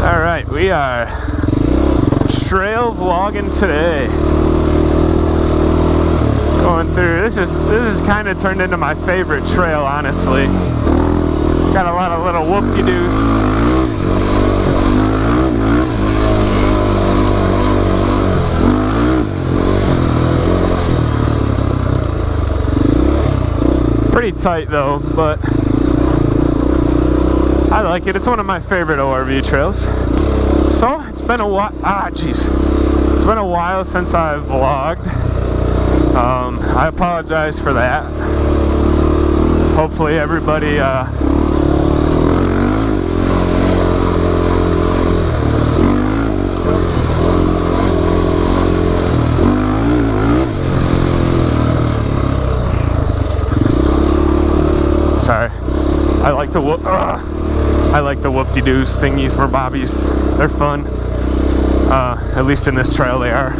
Alright, we are trail vlogging today. Going through, this is kind of turned into my favorite trail, honestly. It's got a lot of little whoop-de-doos. Pretty tight though, but I like it. It's one of my favorite ORV trails. So it's been a while. It's been a while since I've vlogged. I apologize for that. Hopefully everybody sorry. I like the whoop-de-doos, thingies, bobbies. They're fun. At least in this trail they are.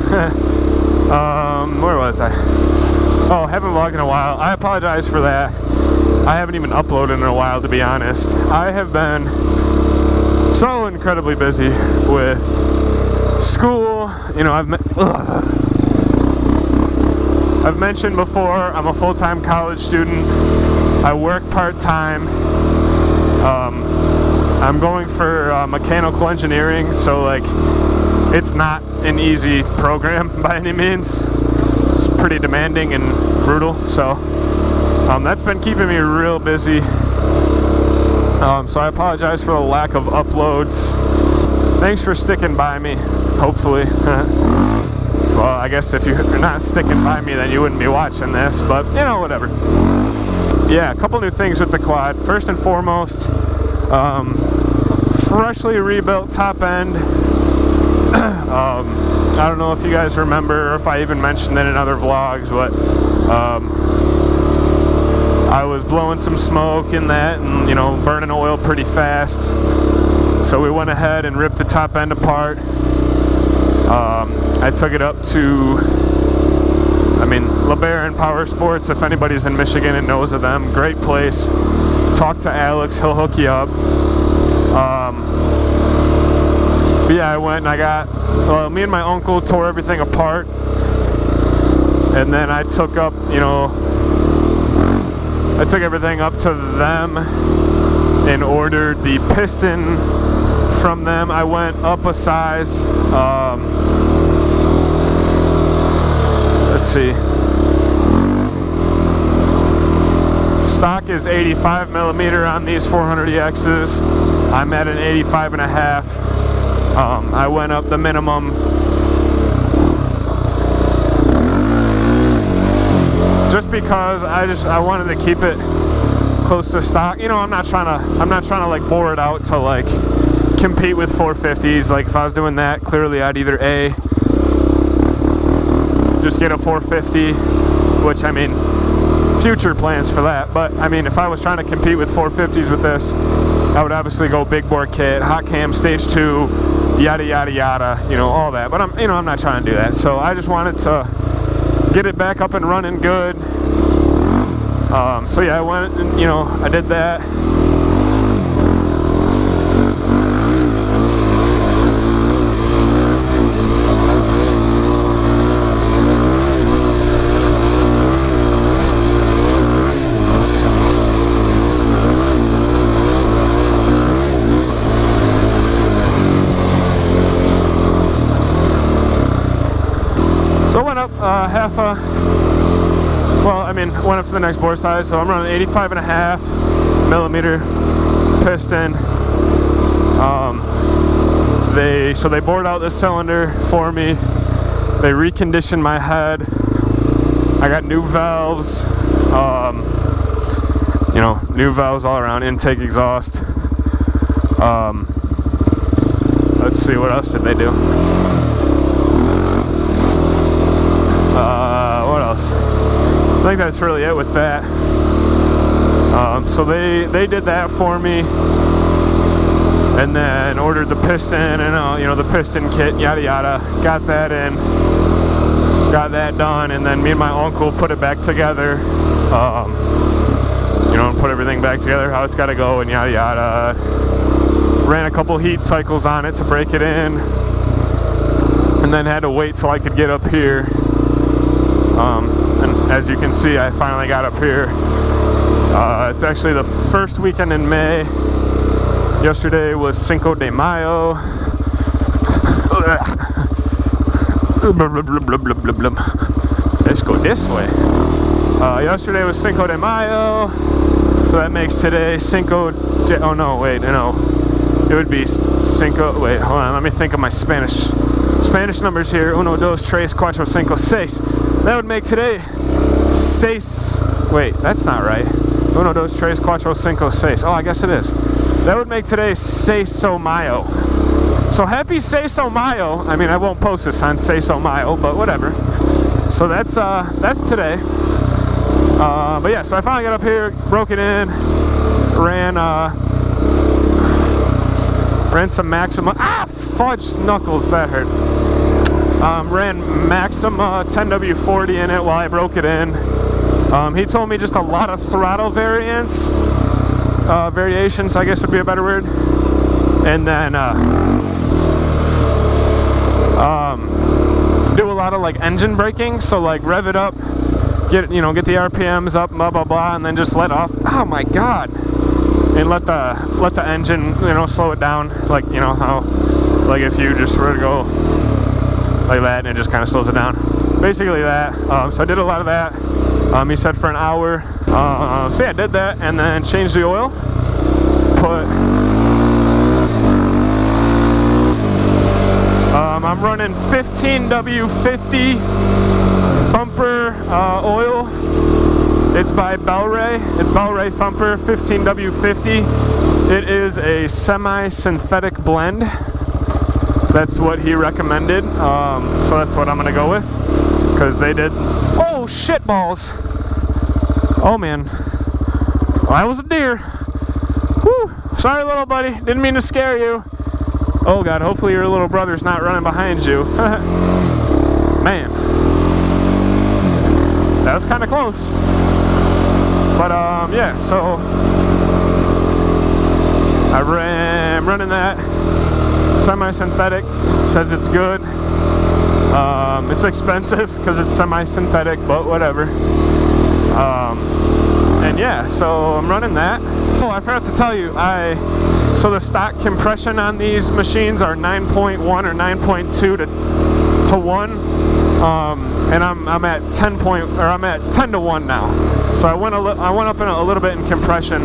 Where was I? Oh, haven't vlogged in a while. I apologize for that. I haven't even uploaded in a while, to be honest. I have been so incredibly busy with school. You know, I've mentioned before, I'm a full-time college student. I work part-time. I'm going for mechanical engineering, so like it's not an easy program by any means. It's pretty demanding and brutal, so that's been keeping me real busy. So I apologize for the lack of uploads. Thanks for sticking by me, hopefully. Well, I guess if you're not sticking by me, then you wouldn't be watching this, but you know, whatever. Yeah, a couple new things with the quad. First and foremost, freshly rebuilt top end. I don't know if you guys remember or if I even mentioned it in other vlogs, but I was blowing some smoke in that and, you know, burning oil pretty fast. So we went ahead and ripped the top end apart. I took it up to, LeBaron Power Sports, if anybody's in Michigan and knows of them, great place. Talk to Alex, he'll hook you up. But yeah, I went and me and my uncle tore everything apart. And then I took everything up to them and ordered the piston from them. I went up a size. Let's see. Stock is 85 millimeter on these 400EXs. I'm at an 85.5. I went up the minimum. Just because I wanted to keep it close to stock. You know, I'm not trying to like bore it out to like compete with 450s. Like if I was doing that, clearly I'd either A, just get a 450, which future plans for that, but if I was trying to compete with 450s with this, I would obviously go big bore kit, hot cam, stage 2, yada yada yada, you know, all that. But I'm not trying to do that. So I just wanted to get it back up and running good. So yeah, I went and I did that. So I went up went up to the next bore size, so I'm running 85.5 millimeter piston. They bored out this cylinder for me. They reconditioned my head. I got new valves, new valves all around, intake, exhaust. Let's see, what else did they do? What else? I think that's really it with that. So they did that for me, and then ordered the piston and the piston kit, yada yada. Got that in, got that done, and then me and my uncle put it back together. Put everything back together how it's got to go and yada yada. ran a couple heat cycles on it to break it in, and then had to wait till I could get up here. And as you can see, I finally got up here. It's actually the first weekend in May. Yesterday was Cinco de Mayo. Let's go this way. Yesterday was Cinco de Mayo, so that makes today Cinco de... Oh no, wait, no. It would be Cinco... Wait, hold on, let me think of my Spanish numbers here. Uno, dos, tres, cuatro, cinco, seis. That would make today seis... Wait, that's not right. Uno, dos, tres, cuatro, cinco, seis. Oh, I guess it is. That would make today Seiso Mayo. So happy Seiso Mayo. I mean, I won't post this on Seiso Mayo, but whatever. So that's today. But yeah, so I finally got up here, broke it in, ran some Maxima. Ah, fudge knuckles, that hurt. Ran Maxima 10W40 in it while I broke it in. He told me just a lot of throttle variations, I guess would be a better word. And then do a lot of like engine braking, so like rev it up, get the RPMs up, blah blah blah, and then just let off. Oh my god! And let the engine slow it down, like how like if you just were to go like that and it just kind of slows it down. Basically that. So I did a lot of that. He said for an hour. So yeah, I did that and then changed the oil. I'm running 15W50 Thumper oil. It's by Bellray. It's Bellray Thumper 15W50. It is a semi-synthetic blend. That's what he recommended. So that's what I'm gonna go with, because they did. Oh shit balls! Oh man, well, that was a deer. Whew. Sorry, little buddy. Didn't mean to scare you. Oh god, hopefully your little brother's not running behind you. Man. That was kind of close. But yeah, so I'm running that semi-synthetic. Says it's good. It's expensive because it's semi-synthetic, but whatever. And yeah, so I'm running that. Oh, I forgot to tell you, so the stock compression on these machines are 9.1 or 9.2 to 1, and I'm at 10 to 1 now. So I went up in a little bit in compression,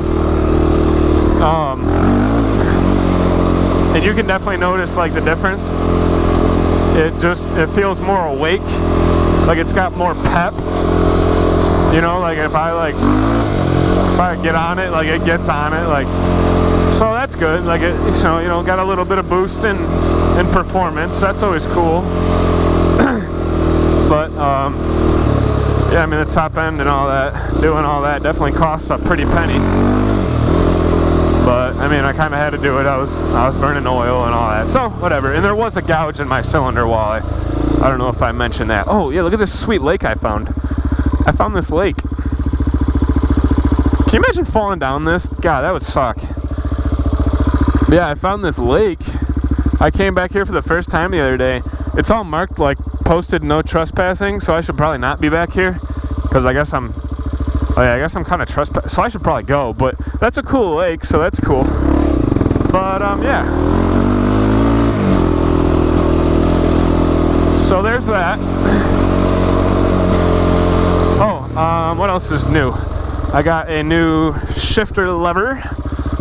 and you can definitely notice like the difference. It feels more awake, like it's got more pep. Like if I get on it, like it gets on it, like. So that's good. Like it, got a little bit of boost in performance. That's always cool. But yeah, I mean the top end and all that, doing all that definitely costs a pretty penny. But I mean, I kind of had to do it. I was burning oil and all that. So whatever. And there was a gouge in my cylinder wall. I don't know if I mentioned that. Oh yeah, look at this sweet lake I found. I found this lake. Can you imagine falling down this? God, that would suck. Yeah, I found this lake. I came back here for the first time the other day. It's all marked like posted no trespassing, so I should probably not be back here, because I guess I'm kind of trespassing, so I should probably go. But that's a cool lake, so that's cool. But yeah. So there's that. Oh, what else is new? I got a new shifter lever.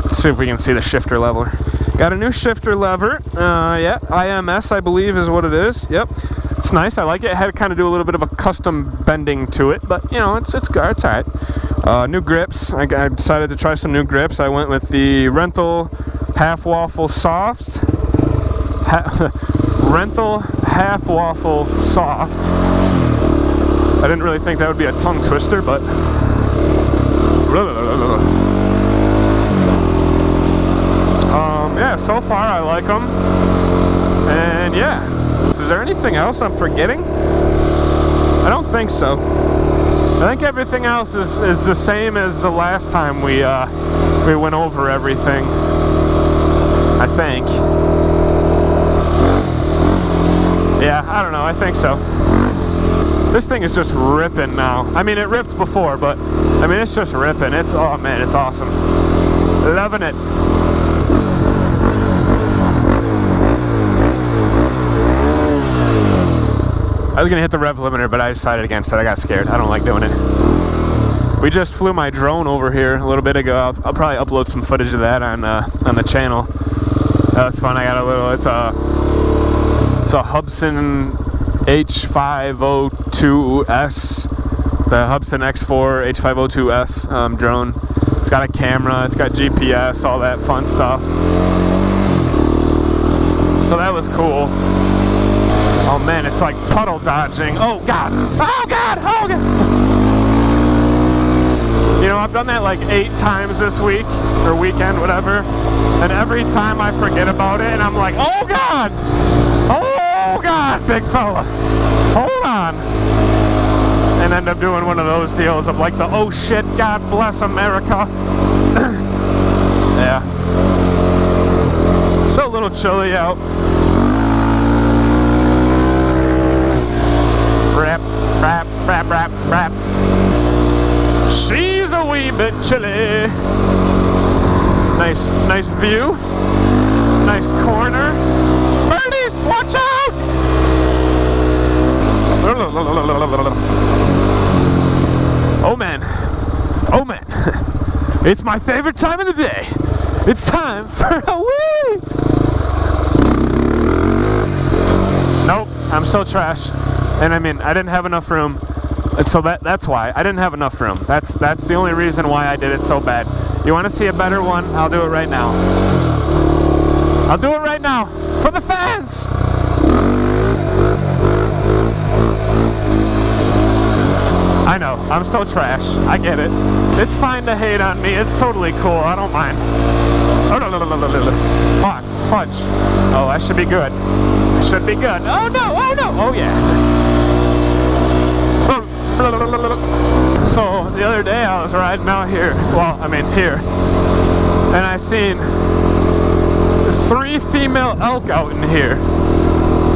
Let's see if we can see the shifter lever. Got a new shifter lever. Yeah, IMS I believe is what it is. Yep, it's nice. I like it. I had to kind of do a little bit of a custom bending to it, but it's good. It's alright. New grips. I decided to try some new grips. I went with the Renthal Half Waffle Softs. Renthal Half Waffle Soft. I didn't really think that would be a tongue twister, but. Yeah, so far I like them, and yeah. Is there anything else I'm forgetting? I don't think so. I think everything else is the same as the last time we went over everything. I think. Yeah, I don't know, I think so. This thing is just ripping now. I mean, it ripped before, but I mean, it's just ripping. It's, oh man, it's awesome. Loving it. I was gonna hit the rev limiter, but I decided against it. I got scared. I don't like doing it. We just flew my drone over here a little bit ago. I'll probably upload some footage of that on the channel. That was fun. I got a little. It's a Hubsan H502S, the Hubsan X4 H502S drone. It's got a camera. It's got GPS, all that fun stuff. So that was cool. Oh man, it's like puddle dodging. Oh god! Oh god! Oh god! You know, I've done that like 8 times this week, or weekend, whatever. And every time I forget about it, and I'm like, oh god! Oh god, big fella! Hold on! And end up doing one of those deals of like the, oh shit, God bless America. Yeah. Still a little chilly out. Rap, rap, rap, rap, rap. She's a wee bit chilly. Nice view. Nice corner. Birdies, watch out! Oh man. Oh man. It's my favorite time of the day. It's time for a wee. Nope, I'm still trash. And I mean, I didn't have enough room. And so that's why. I didn't have enough room. That's the only reason why I did it so bad. You want to see a better one? I'll do it right now. I'll do it right now. For the fans! I know, I'm still trash. I get it. It's fine to hate on me. It's totally cool. I don't mind. Oh, fudge. Oh, that should be good. It should be good. Oh no, oh no, oh yeah. So, the other day I was riding out here. Well, I mean here. And I seen 3 female elk out in here.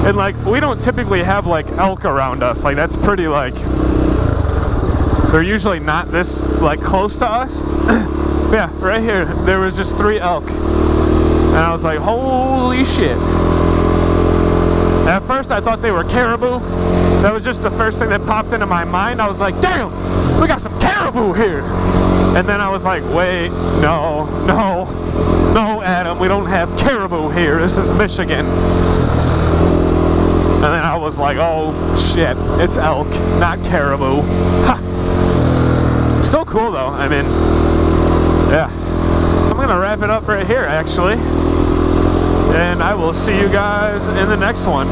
And like, we don't typically have like elk around us. Like, that's pretty like... They're usually not this like close to us. Yeah, right here, there was just 3 elk. And I was like, holy shit. At first I thought they were caribou. That was just the first thing that popped into my mind. I was like, damn, we got some caribou here. And then I was like, wait, no, Adam, we don't have caribou here. This is Michigan. And then I was like, oh shit, it's elk, not caribou. Ha. Still cool though, I mean, yeah. I'm gonna wrap it up right here actually. And I will see you guys in the next one.